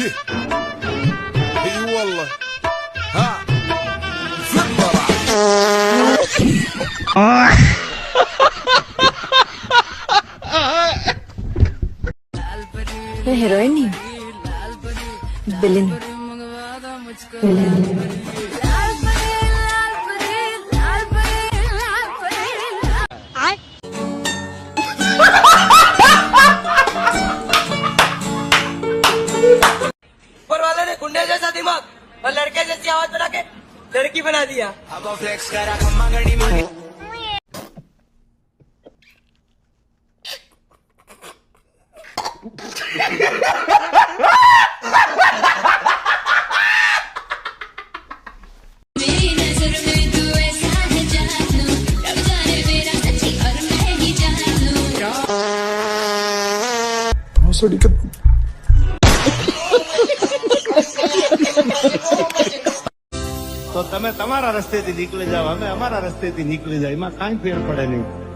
اي والله ها زبرة मैं हीरोइन नहीं विलेन ऊपर वाले ने गुंडे जैसा दिमाग और लड़के जैसी आवाज बना के लड़की बना दिया। अब फ्लेक्स करा खम्मा गड़ी में मेरी नजर में तू ऐसा है जानू, रब जाने मेरा सच्ची और मैं ही जानू। તો તમે તમારા રસ્તેથી નીકળી જાવ, અમે અમારા રસ્તેથી નીકળી જાય, એમાં કાંઈ ફેર પડે નહીં.